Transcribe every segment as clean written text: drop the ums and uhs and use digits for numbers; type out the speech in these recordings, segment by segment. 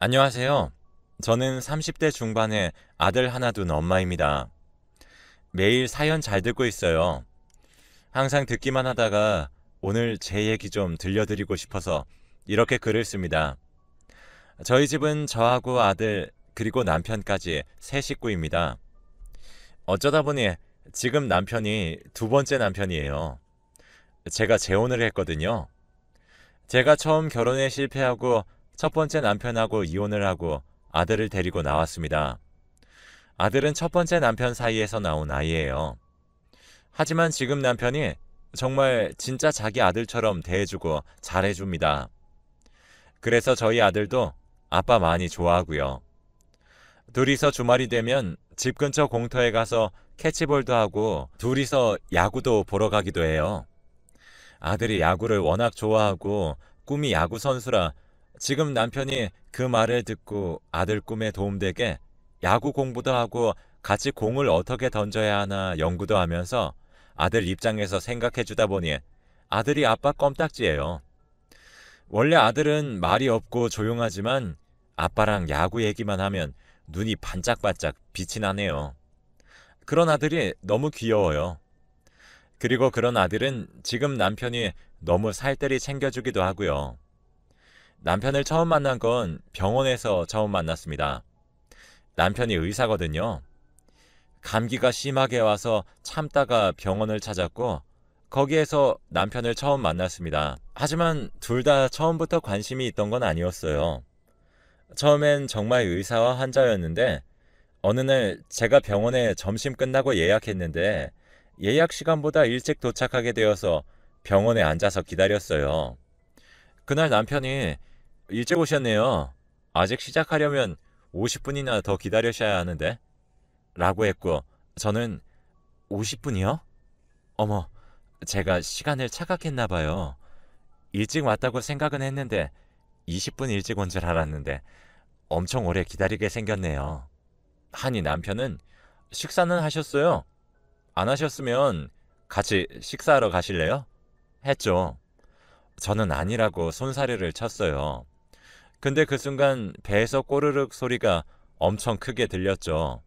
안녕하세요. 저는 30대 중반의 아들 하나 둔 엄마입니다. 매일 사연 잘 듣고 있어요. 항상 듣기만 하다가 오늘 제 얘기 좀 들려드리고 싶어서 이렇게 글을 씁니다. 저희 집은 저하고 아들 그리고 남편까지 세 식구입니다. 어쩌다 보니 지금 남편이 두 번째 남편이에요. 제가 재혼을 했거든요. 제가 처음 결혼에 실패하고 첫 번째 남편하고 이혼을 하고 아들을 데리고 나왔습니다. 아들은 첫 번째 남편 사이에서 나온 아이예요. 하지만 지금 남편이 정말 진짜 자기 아들처럼 대해주고 잘해줍니다. 그래서 저희 아들도 아빠 많이 좋아하고요. 둘이서 주말이 되면 집 근처 공터에 가서 캐치볼도 하고 둘이서 야구도 보러 가기도 해요. 아들이 야구를 워낙 좋아하고 꿈이 야구 선수라 지금 남편이 그 말을 듣고 아들 꿈에 도움되게 야구 공부도 하고 같이 공을 어떻게 던져야 하나 연구도 하면서 아들 입장에서 생각해 주다 보니 아들이 아빠 껌딱지예요. 원래 아들은 말이 없고 조용하지만 아빠랑 야구 얘기만 하면 눈이 반짝반짝 빛이 나네요. 그런 아들이 너무 귀여워요. 그리고 그런 아들은 지금 남편이 너무 살뜰히 챙겨주기도 하고요. 남편을 처음 만난 건 병원에서 처음 만났습니다. 남편이 의사거든요. 감기가 심하게 와서 참다가 병원을 찾았고 거기에서 남편을 처음 만났습니다. 하지만 둘 다 처음부터 관심이 있던 건 아니었어요. 처음엔 정말 의사와 환자였는데 어느 날 제가 병원에 점심 끝나고 예약했는데 예약 시간보다 일찍 도착하게 되어서 병원에 앉아서 기다렸어요. 그날 남편이 일찍 오셨네요. 아직 시작하려면 50분이나 더 기다리셔야 하는데 라고 했고 저는 50분이요? 어머, 제가 시간을 착각했나 봐요. 일찍 왔다고 생각은 했는데 20분 일찍 온 줄 알았는데 엄청 오래 기다리게 생겼네요. 하니 남편은 식사는 하셨어요? 안 하셨으면 같이 식사하러 가실래요? 했죠. 저는 아니라고 손사래를 쳤어요. 근데 그 순간 배에서 꼬르륵 소리가 엄청 크게 들렸죠.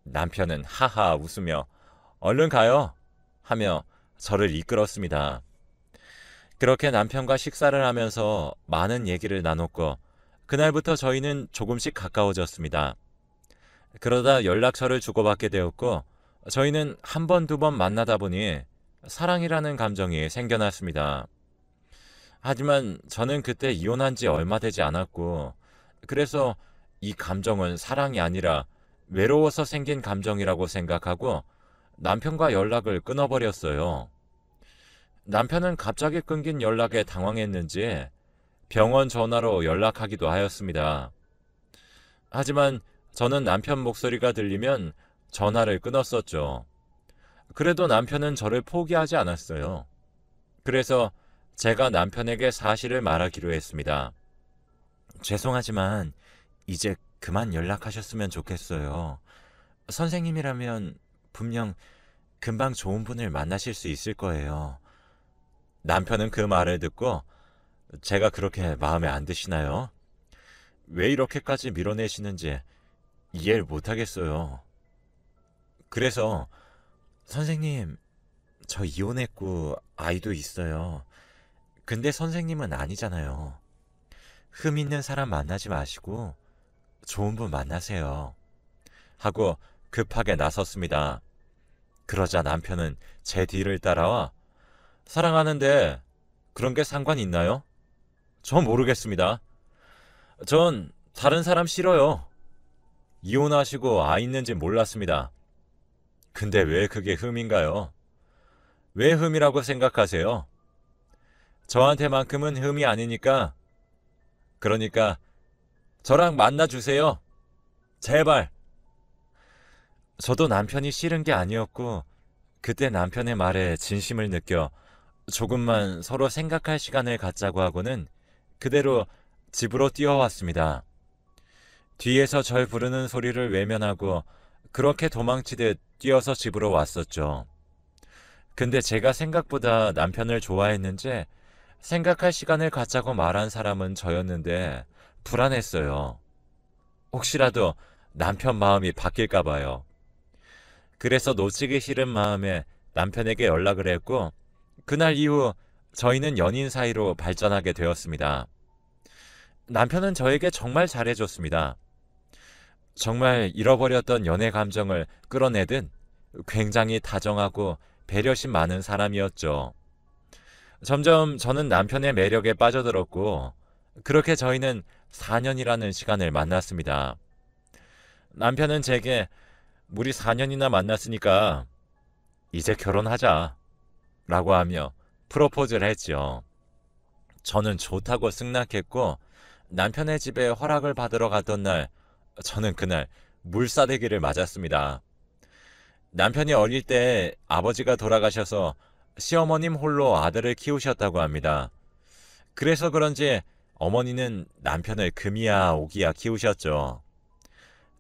남편은 하하 웃으며 얼른 가요 하며 저를 이끌었습니다. 그렇게 남편과 식사를 하면서 많은 얘기를 나눴고 그날부터 저희는 조금씩 가까워졌습니다. 그러다 연락처를 주고받게 되었고 저희는 한 번, 두 번 만나다 보니 사랑이라는 감정이 생겨났습니다. 하지만 저는 그때 이혼한 지 얼마 되지 않았고 그래서 이 감정은 사랑이 아니라 외로워서 생긴 감정이라고 생각하고 남편과 연락을 끊어버렸어요. 남편은 갑자기 끊긴 연락에 당황했는지 병원 전화로 연락하기도 하였습니다. 하지만 저는 남편 목소리가 들리면 전화를 끊었었죠. 그래도 남편은 저를 포기하지 않았어요. 그래서 제가 남편에게 사실을 말하기로 했습니다. 죄송하지만 이제 그만 연락하셨으면 좋겠어요. 선생님이라면 분명 금방 좋은 분을 만나실 수 있을 거예요. 남편은 그 말을 듣고 제가 그렇게 마음에 안 드시나요? 왜 이렇게까지 밀어내시는지 이해를 못하겠어요. 그래서 선생님, 저 이혼했고 아이도 있어요. 근데 선생님은 아니잖아요. 흠 있는 사람 만나지 마시고 좋은 분 만나세요. 하고 급하게 나섰습니다. 그러자 남편은 제 뒤를 따라와 사랑하는데 그런 게 상관 있나요? 전 모르겠습니다. 전 다른 사람 싫어요. 이혼하시고 아이 있는지 몰랐습니다. 근데 왜 그게 흠인가요? 왜 흠이라고 생각하세요? 저한테만큼은 흠이 아니니까 그러니까 저랑 만나주세요. 제발. 저도 남편이 싫은 게 아니었고 그때 남편의 말에 진심을 느껴 조금만 서로 생각할 시간을 갖자고 하고는 그대로 집으로 뛰어왔습니다. 뒤에서 절 부르는 소리를 외면하고 그렇게 도망치듯 뛰어서 집으로 왔었죠. 근데 제가 생각보다 남편을 좋아했는지 생각할 시간을 갖자고 말한 사람은 저였는데 불안했어요. 혹시라도 남편 마음이 바뀔까 봐요. 그래서 놓치기 싫은 마음에 남편에게 연락을 했고 그날 이후 저희는 연인 사이로 발전하게 되었습니다. 남편은 저에게 정말 잘해줬습니다. 정말 잃어버렸던 연애 감정을 끌어내듯 굉장히 다정하고 배려심 많은 사람이었죠. 점점 저는 남편의 매력에 빠져들었고 그렇게 저희는 4년이라는 시간을 만났습니다. 남편은 제게 우리 4년이나 만났으니까 이제 결혼하자 라고 하며 프로포즈를 했죠. 저는 좋다고 승낙했고 남편의 집에 허락을 받으러 갔던 날 저는 그날 물사대기를 맞았습니다. 남편이 어릴 때 아버지가 돌아가셔서 시어머님 홀로 아들을 키우셨다고 합니다. 그래서 그런지 어머니는 남편을 금이야 오기야 키우셨죠.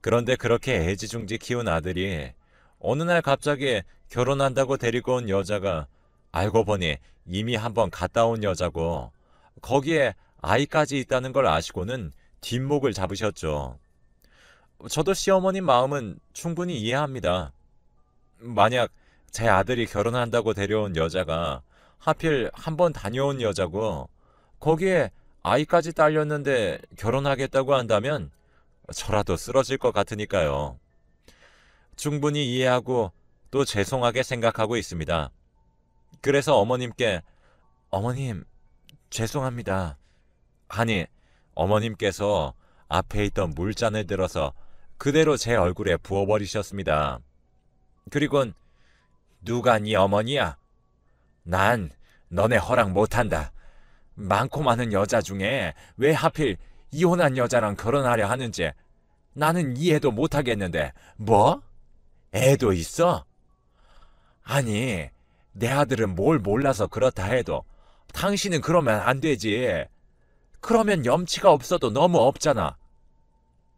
그런데 그렇게 애지중지 키운 아들이 어느 날 갑자기 결혼한다고 데리고 온 여자가 알고 보니 이미 한번 갔다 온 여자고 거기에 아이까지 있다는 걸 아시고는 뒷목을 잡으셨죠. 저도 시어머님 마음은 충분히 이해합니다. 만약 제 아들이 결혼한다고 데려온 여자가 하필 한번 다녀온 여자고 거기에 아이까지 딸렸는데 결혼하겠다고 한다면 저라도 쓰러질 것 같으니까요. 충분히 이해하고 또 죄송하게 생각하고 있습니다. 그래서 어머님께 어머님 죄송합니다 하니 어머님께서 앞에 있던 물잔을 들어서 그대로 제 얼굴에 부어버리셨습니다. 그리곤 누가 네 어머니야? 난 너네 허락 못한다. 많고 많은 여자 중에 왜 하필 이혼한 여자랑 결혼하려 하는지 나는 이해도 못하겠는데 뭐? 애도 있어? 아니 내 아들은 뭘 몰라서 그렇다 해도 당신은 그러면 안 되지. 그러면 염치가 없어도 너무 없잖아.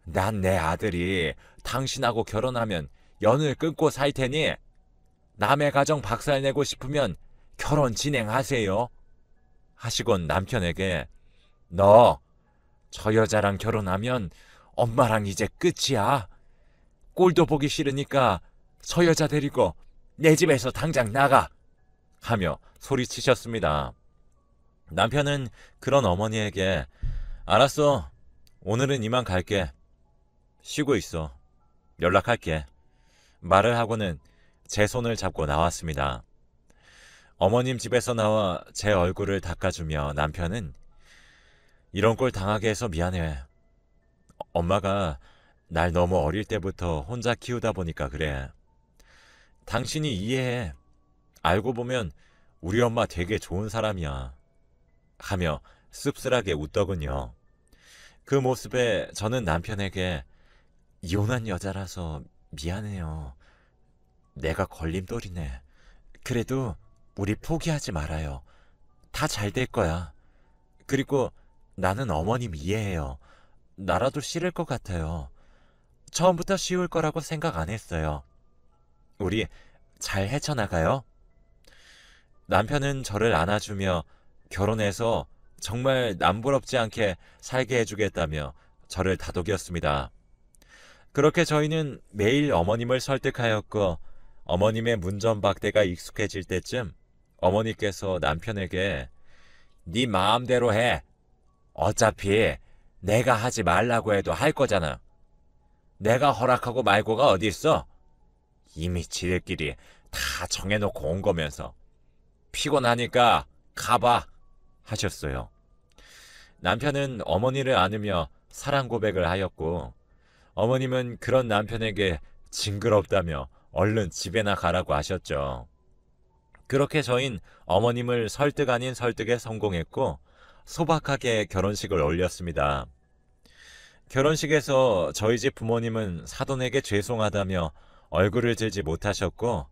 난 내 아들이 당신하고 결혼하면 연을 끊고 살 테니 남의 가정 박살내고 싶으면 결혼 진행하세요. 하시곤 남편에게 너 저 여자랑 결혼하면 엄마랑 이제 끝이야. 꼴도 보기 싫으니까 저 여자 데리고 내 집에서 당장 나가 하며 소리치셨습니다. 남편은 그런 어머니에게 알았어. 오늘은 이만 갈게. 쉬고 있어. 연락할게. 말을 하고는 제 손을 잡고 나왔습니다. 어머님 집에서 나와 제 얼굴을 닦아주며 남편은 이런 꼴 당하게 해서 미안해. 엄마가 날 너무 어릴 때부터 혼자 키우다 보니까 그래. 당신이 이해해. 알고 보면 우리 엄마 되게 좋은 사람이야. 하며 씁쓸하게 웃더군요. 그 모습에 저는 남편에게 이혼한 여자라서 미안해요. 내가 걸림돌이네. 그래도 우리 포기하지 말아요. 다 잘 될 거야. 그리고 나는 어머님 이해해요. 나라도 싫을 것 같아요. 처음부터 쉬울 거라고 생각 안 했어요. 우리 잘 헤쳐나가요. 남편은 저를 안아주며 결혼해서 정말 남부럽지 않게 살게 해주겠다며 저를 다독였습니다. 그렇게 저희는 매일 어머님을 설득하였고 어머님의 문전박대가 익숙해질 때쯤 어머니께서 남편에게 네 마음대로 해. 어차피 내가 하지 말라고 해도 할 거잖아. 내가 허락하고 말고가 어디 있어? 이미 지들끼리 다 정해놓고 온 거면서 피곤하니까 가봐 하셨어요. 남편은 어머니를 안으며 사랑 고백을 하였고 어머님은 그런 남편에게 징그럽다며 얼른 집에나 가라고 하셨죠. 그렇게 저흰 어머님을 설득 아닌 설득에 성공했고 소박하게 결혼식을 올렸습니다. 결혼식에서 저희 집 부모님은 사돈에게 죄송하다며 얼굴을 들지 못하셨고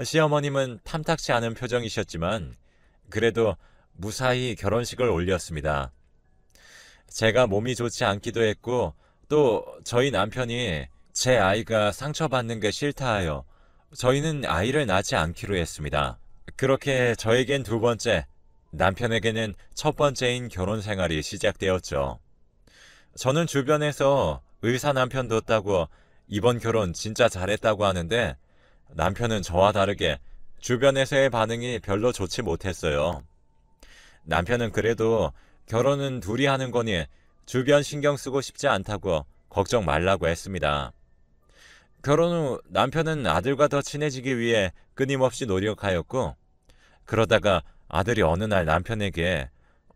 시어머님은 탐탁치 않은 표정이셨지만 그래도 무사히 결혼식을 올렸습니다. 제가 몸이 좋지 않기도 했고 또 저희 남편이 제 아이가 상처받는 게 싫다 하여 저희는 아이를 낳지 않기로 했습니다. 그렇게 저에겐 두 번째, 남편에게는 첫 번째인 결혼 생활이 시작되었죠. 저는 주변에서 의사 남편 뒀다고 이번 결혼 진짜 잘했다고 하는데 남편은 저와 다르게 주변에서의 반응이 별로 좋지 못했어요. 남편은 그래도 결혼은 둘이 하는 거니 주변 신경 쓰고 싶지 않다고 걱정 말라고 했습니다. 결혼 후 남편은 아들과 더 친해지기 위해 끊임없이 노력하였고, 그러다가 아들이 어느 날 남편에게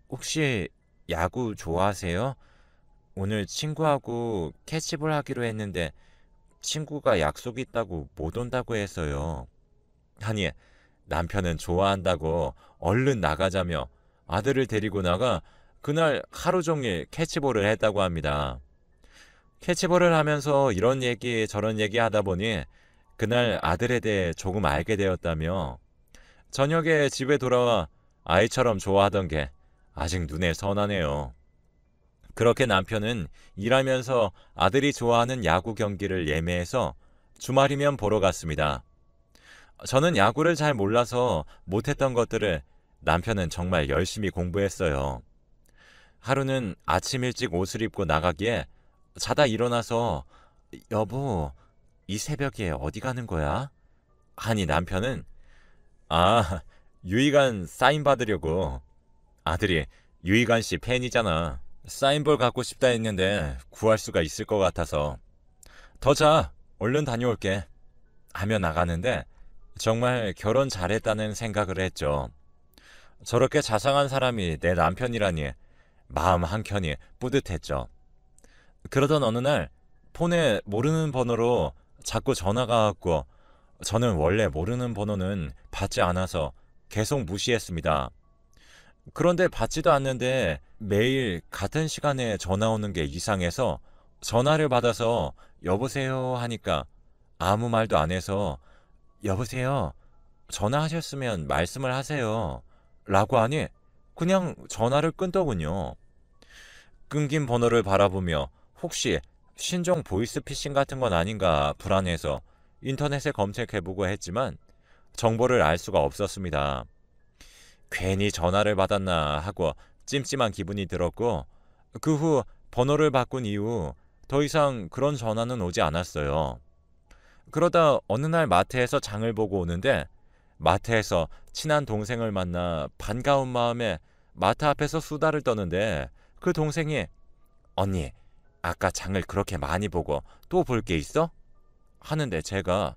혹시 야구 좋아하세요? 오늘 친구하고 캐치볼 하기로 했는데 친구가 약속이 있다고 못 온다고 해서요. 아니, 남편은 좋아한다고 얼른 나가자며 아들을 데리고 나가 그날 하루 종일 캐치볼을 했다고 합니다. 캐치볼을 하면서 이런 얘기 저런 얘기 하다 보니 그날 아들에 대해 조금 알게 되었다며 저녁에 집에 돌아와 아이처럼 좋아하던 게 아직 눈에 선하네요. 그렇게 남편은 일하면서 아들이 좋아하는 야구 경기를 예매해서 주말이면 보러 갔습니다. 저는 야구를 잘 몰라서 못했던 것들을 남편은 정말 열심히 공부했어요. 하루는 아침 일찍 옷을 입고 나가기에 자다 일어나서 여보, 이 새벽에 어디 가는 거야? 하니 남편은 아, 유희관 사인 받으려고. 아들이 유희관 씨 팬이잖아. 사인볼 갖고 싶다 했는데 구할 수가 있을 것 같아서. 더 자, 얼른 다녀올게. 하며 나가는데 정말 결혼 잘했다는 생각을 했죠. 저렇게 자상한 사람이 내 남편이라니 마음 한켠이 뿌듯했죠. 그러던 어느 날 폰에 모르는 번호로 자꾸 전화가 왔고 저는 원래 모르는 번호는 받지 않아서 계속 무시했습니다. 그런데 받지도 않는데 매일 같은 시간에 전화 오는 게 이상해서 전화를 받아서 여보세요 하니까 아무 말도 안 해서 여보세요, 전화하셨으면 말씀을 하세요 라고 하니 그냥 전화를 끊더군요. 끊긴 번호를 바라보며 혹시 신종 보이스피싱 같은 건 아닌가 불안해서 인터넷에 검색해보고 했지만 정보를 알 수가 없었습니다. 괜히 전화를 받았나 하고 찜찜한 기분이 들었고 그 후 번호를 바꾼 이후 더 이상 그런 전화는 오지 않았어요. 그러다 어느 날 마트에서 장을 보고 오는데 마트에서 친한 동생을 만나 반가운 마음에 마트 앞에서 수다를 떠는데 그 동생이 언니, 아까 장을 그렇게 많이 보고 또 볼 게 있어? 하는데 제가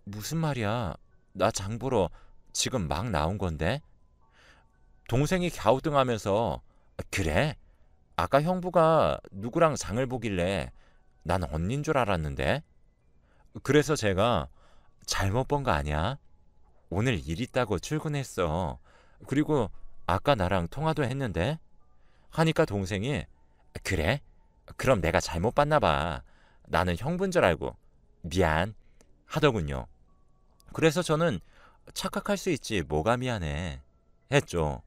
무슨 말이야? 나 장 보러 지금 막 나온 건데? 동생이 갸우뚱하면서 그래? 아까 형부가 누구랑 장을 보길래 난 언닌 줄 알았는데? 그래서 제가 잘못 본 거 아니야? 오늘 일 있다고 출근했어. 그리고 아까 나랑 통화도 했는데? 하니까 동생이 그래? 그럼 내가 잘못 봤나 봐. 나는 형부인 줄 알고 미안 하더군요. 그래서 저는 착각할 수 있지 뭐가 미안해 했죠.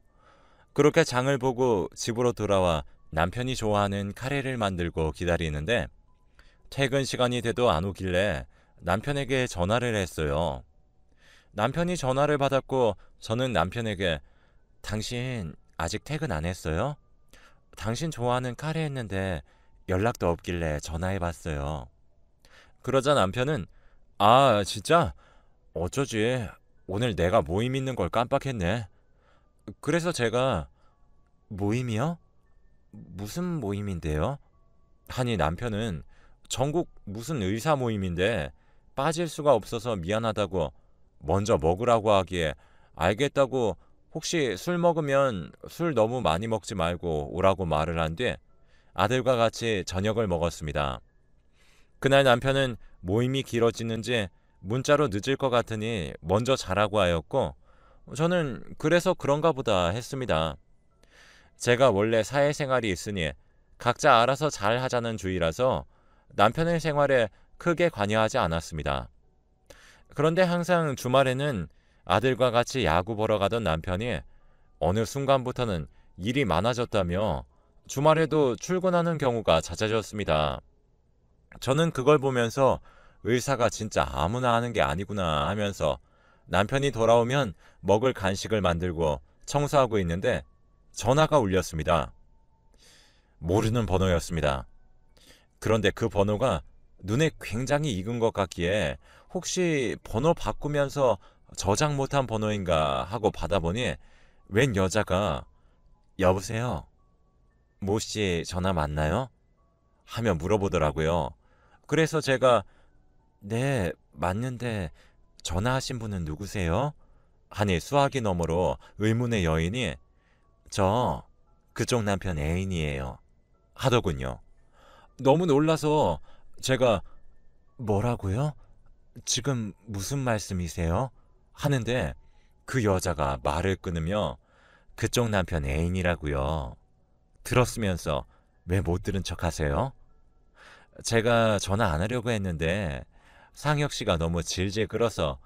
그렇게 장을 보고 집으로 돌아와 남편이 좋아하는 카레를 만들고 기다리는데 퇴근 시간이 돼도 안 오길래 남편에게 전화를 했어요. 남편이 전화를 받았고 저는 남편에게 당신 아직 퇴근 안 했어요? 당신 좋아하는 카레 했는데 연락도 없길래 전화해봤어요. 그러자 남편은 아 진짜? 어쩌지? 오늘 내가 모임 있는 걸 깜빡했네. 그래서 제가 모임이요? 무슨 모임인데요? 하니 남편은 전국 무슨 의사 모임인데 빠질 수가 없어서 미안하다고 먼저 먹으라고 하기에 알겠다고 혹시 술 먹으면 술 너무 많이 먹지 말고 오라고 말을 한 뒤 아들과 같이 저녁을 먹었습니다. 그날 남편은 모임이 길어지는지 문자로 늦을 것 같으니 먼저 자라고 하였고 저는 그래서 그런가 보다 했습니다. 제가 원래 사회생활이 있으니 각자 알아서 잘 하자는 주의라서 남편의 생활에 크게 관여하지 않았습니다. 그런데 항상 주말에는 아들과 같이 야구 보러 가던 남편이 어느 순간부터는 일이 많아졌다며 주말에도 출근하는 경우가 잦아졌습니다. 저는 그걸 보면서 의사가 진짜 아무나 하는 게 아니구나 하면서 남편이 돌아오면 먹을 간식을 만들고 청소하고 있는데 전화가 울렸습니다. 모르는 번호였습니다. 그런데 그 번호가 눈에 굉장히 익은 것 같기에 혹시 번호 바꾸면서 저장 못한 번호인가 하고 받아보니 웬 여자가 여보세요? 모 씨 전화 맞나요? 하며 물어보더라고요. 그래서 제가 네, 맞는데 전화하신 분은 누구세요? 하니 수화기 너머로 의문의 여인이 저 그쪽 남편 애인이에요. 하더군요. 너무 놀라서 제가 뭐라고요? 지금 무슨 말씀이세요? 하는데 그 여자가 말을 끊으며 그쪽 남편 애인이라고요. 들었으면서 왜 못 들은 척 하세요? 제가 전화 안 하려고 했는데 상혁 씨가 너무 질질 끌어서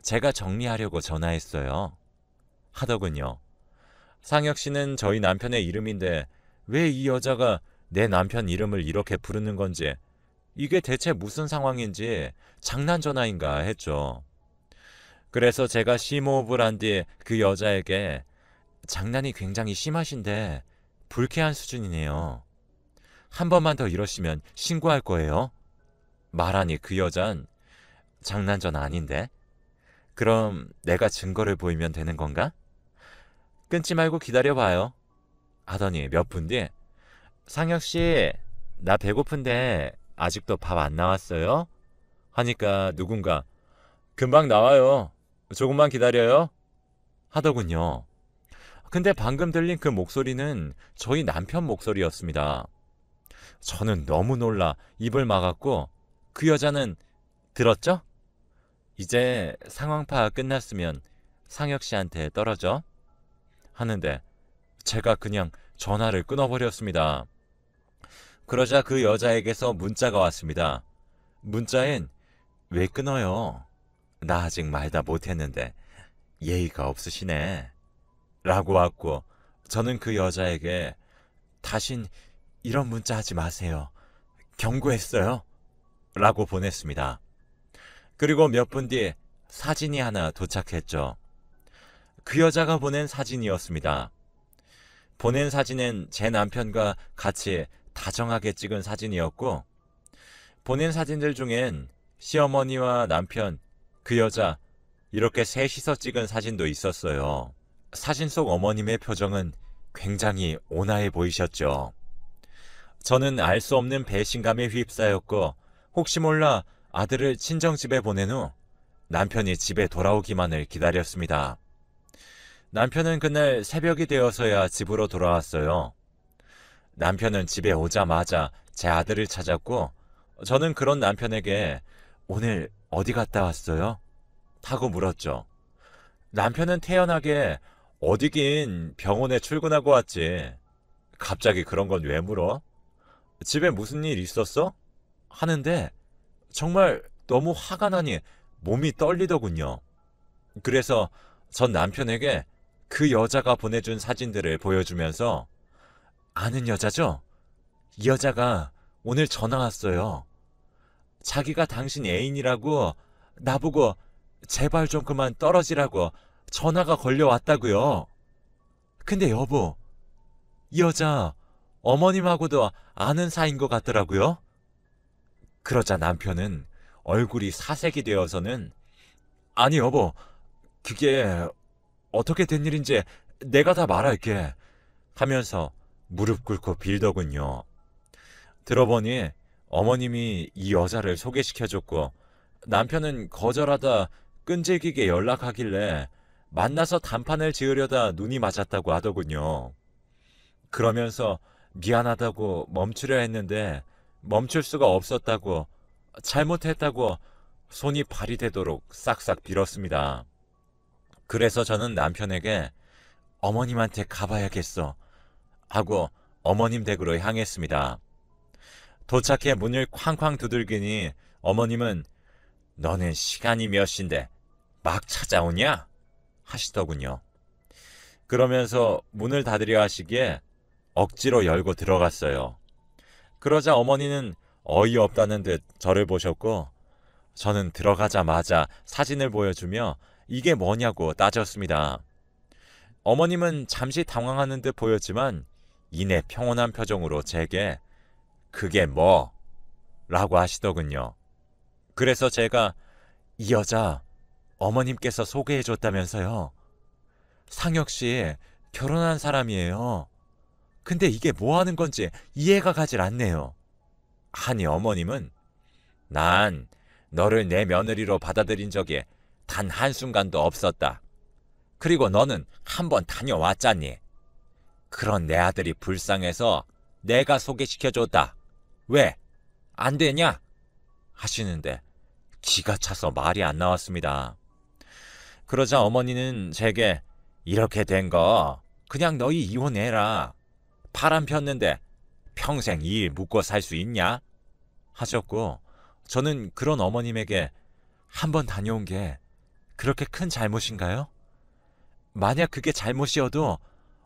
제가 정리하려고 전화했어요. 하더군요. 상혁 씨는 저희 남편의 이름인데 왜 이 여자가 내 남편 이름을 이렇게 부르는 건지 이게 대체 무슨 상황인지 장난 전화인가 했죠. 그래서 제가 심호흡을 한 뒤 그 여자에게 장난이 굉장히 심하신데 불쾌한 수준이네요. 한 번만 더 이러시면 신고할 거예요. 말하니 그 여잔 장난 전화 아닌데? 그럼 내가 증거를 보이면 되는 건가? 끊지 말고 기다려봐요. 하더니 몇 분 뒤 상혁 씨, 나 배고픈데 아직도 밥 안 나왔어요? 하니까 누군가 금방 나와요. 조금만 기다려요. 하더군요. 근데 방금 들린 그 목소리는 저희 남편 목소리였습니다. 저는 너무 놀라 입을 막았고 그 여자는 들었죠? 이제 상황 파악 끝났으면 상혁 씨한테 떨어져? 하는데 제가 그냥 전화를 끊어버렸습니다. 그러자 그 여자에게서 문자가 왔습니다. 문자엔 왜 끊어요? 나 아직 말 다 못했는데 예의가 없으시네. 라고 왔고 저는 그 여자에게 다신 이런 문자 하지 마세요. 경고했어요. 라고 보냈습니다. 그리고 몇 분 뒤 사진이 하나 도착했죠. 그 여자가 보낸 사진이었습니다. 보낸 사진은 제 남편과 같이 다정하게 찍은 사진이었고 보낸 사진들 중엔 시어머니와 남편, 그 여자 이렇게 셋이서 찍은 사진도 있었어요. 사진 속 어머님의 표정은 굉장히 온화해 보이셨죠. 저는 알 수 없는 배신감에 휩싸였고 혹시 몰라 아들을 친정집에 보낸 후 남편이 집에 돌아오기만을 기다렸습니다. 남편은 그날 새벽이 되어서야 집으로 돌아왔어요. 남편은 집에 오자마자 제 아들을 찾았고 저는 그런 남편에게 오늘 어디 갔다 왔어요? 하고 물었죠. 남편은 태연하게 어디긴 병원에 출근하고 왔지. 갑자기 그런 건 왜 물어? 집에 무슨 일 있었어? 하는데 정말 너무 화가 나니 몸이 떨리더군요. 그래서 전 남편에게 그 여자가 보내준 사진들을 보여주면서 아는 여자죠? 이 여자가 오늘 전화 왔어요. 자기가 당신 애인이라고 나보고 제발 좀 그만 떨어지라고 전화가 걸려왔다고요. 근데 여보, 이 여자 어머님하고도 아는 사이인 것 같더라고요. 그러자 남편은 얼굴이 사색이 되어서는 아니 여보, 그게 어떻게 된 일인지 내가 다 말할게 하면서 무릎 꿇고 빌더군요. 들어보니 어머님이 이 여자를 소개시켜줬고 남편은 거절하다 끈질기게 연락하길래 만나서 단판을 지으려다 눈이 맞았다고 하더군요. 그러면서 미안하다고 멈추려 했는데 멈출 수가 없었다고 잘못했다고 손이 발이 되도록 싹싹 빌었습니다. 그래서 저는 남편에게 어머님한테 가봐야겠어 하고 어머님 댁으로 향했습니다. 도착해 문을 쾅쾅 두들기니 어머님은 너는 시간이 몇 시인데 막 찾아오냐? 하시더군요. 그러면서 문을 닫으려 하시기에 억지로 열고 들어갔어요. 그러자 어머니는 어이없다는 듯 저를 보셨고 저는 들어가자마자 사진을 보여주며 이게 뭐냐고 따졌습니다. 어머님은 잠시 당황하는 듯 보였지만 이내 평온한 표정으로 제게 그게 뭐? 라고 하시더군요. 그래서 제가 이 여자 어머님께서 소개해줬다면서요. 상혁씨 결혼한 사람이에요. 근데 이게 뭐 하는 건지 이해가 가질 않네요. 하니 어머님은 난 너를 내 며느리로 받아들인 적이 단 한순간도 없었다. 그리고 너는 한번 다녀왔잖니. 그런 내 아들이 불쌍해서 내가 소개시켜줬다. 왜? 안 되냐? 하시는데 기가 차서 말이 안 나왔습니다. 그러자 어머니는 제게 이렇게 된 거 그냥 너희 이혼해라. 바람 폈는데 평생 이 일 묵고 살 수 있냐? 하셨고 저는 그런 어머님에게 한번 다녀온 게 그렇게 큰 잘못인가요? 만약 그게 잘못이어도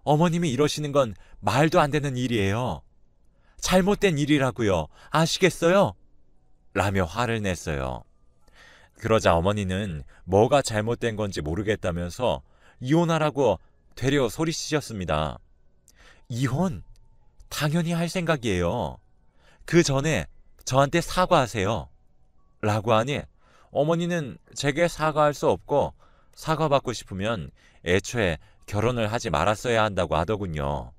어머님이 이러시는 건 말도 안 되는 일이에요. 잘못된 일이라고요. 아시겠어요? 라며 화를 냈어요. 그러자 어머니는 뭐가 잘못된 건지 모르겠다면서 이혼하라고 되려 소리치셨습니다. 이혼? 당연히 할 생각이에요. 그 전에 저한테 사과하세요. 라고 하니 어머니는 제게 사과할 수 없고 사과받고 싶으면 애초에 결혼을 하지 말았어야 한다고 하더군요.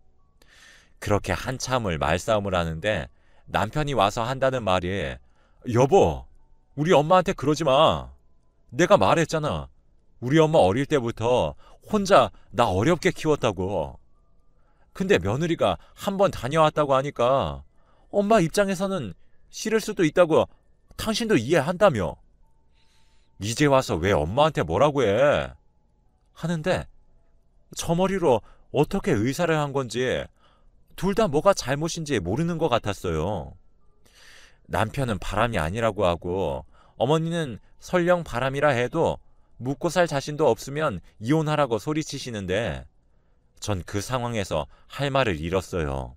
그렇게 한참을 말싸움을 하는데 남편이 와서 한다는 말이 여보, 우리 엄마한테 그러지 마. 내가 말했잖아. 우리 엄마 어릴 때부터 혼자 나 어렵게 키웠다고. 근데 며느리가 한번 다녀왔다고 하니까 엄마 입장에서는 싫을 수도 있다고 당신도 이해한다며. 이제 와서 왜 엄마한테 뭐라고 해? 하는데 저 머리로 어떻게 의사를 한 건지 둘 다 뭐가 잘못인지 모르는 것 같았어요. 남편은 바람이 아니라고 하고 어머니는 설령 바람이라 해도 묵고 살 자신도 없으면 이혼하라고 소리치시는데 전 그 상황에서 할 말을 잃었어요.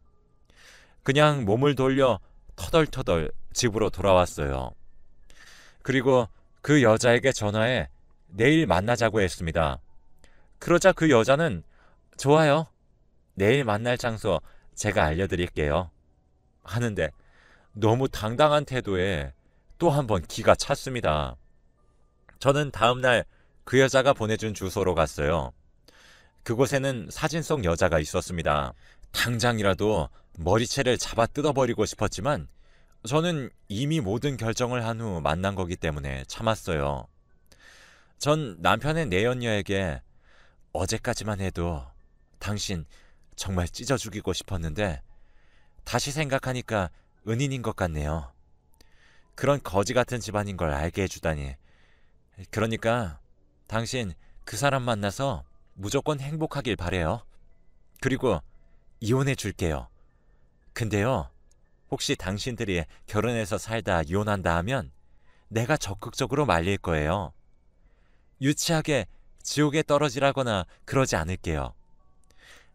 그냥 몸을 돌려 터덜터덜 집으로 돌아왔어요. 그리고 그 여자에게 전화해 내일 만나자고 했습니다. 그러자 그 여자는 좋아요. 내일 만날 장소 제가 알려드릴게요. 하는데 너무 당당한 태도에 또 한 번 기가 찼습니다. 저는 다음날 그 여자가 보내준 주소로 갔어요. 그곳에는 사진 속 여자가 있었습니다. 당장이라도 머리채를 잡아 뜯어버리고 싶었지만 저는 이미 모든 결정을 한 후 만난 거기 때문에 참았어요. 전 남편의 내연녀에게 어제까지만 해도 당신 정말 찢어 죽이고 싶었는데 다시 생각하니까 은인인 것 같네요. 그런 거지 같은 집안인 걸 알게 해주다니. 그러니까 당신 그 사람 만나서 무조건 행복하길 바래요. 그리고 이혼해 줄게요. 근데요, 혹시 당신들이 결혼해서 살다 이혼한다 하면 내가 적극적으로 말릴 거예요. 유치하게 지옥에 떨어지라거나 그러지 않을게요.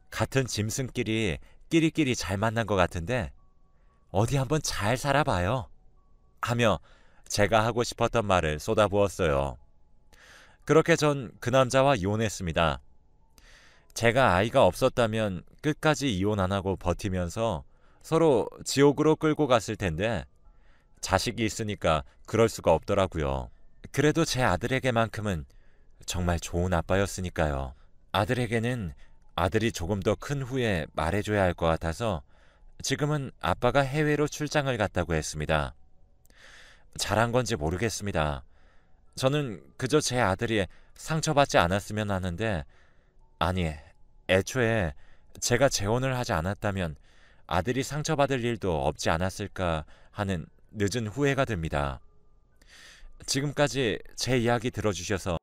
같은 짐승끼리 끼리끼리 잘 만난 것 같은데 어디 한번 잘 살아봐요. 하며 제가 하고 싶었던 말을 쏟아부었어요. 그렇게 전 그 남자와 이혼했습니다. 제가 아이가 없었다면 끝까지 이혼 안 하고 버티면서 서로 지옥으로 끌고 갔을 텐데 자식이 있으니까 그럴 수가 없더라고요. 그래도 제 아들에게만큼은 정말 좋은 아빠였으니까요. 아들에게는 아들이 조금 더 큰 후에 말해줘야 할 것 같아서 지금은 아빠가 해외로 출장을 갔다고 했습니다. 잘한 건지 모르겠습니다. 저는 그저 제 아들이 상처받지 않았으면 하는데, 아니, 애초에 제가 재혼을 하지 않았다면 아들이 상처받을 일도 없지 않았을까 하는 늦은 후회가 듭니다. 지금까지 제 이야기 들어주셔서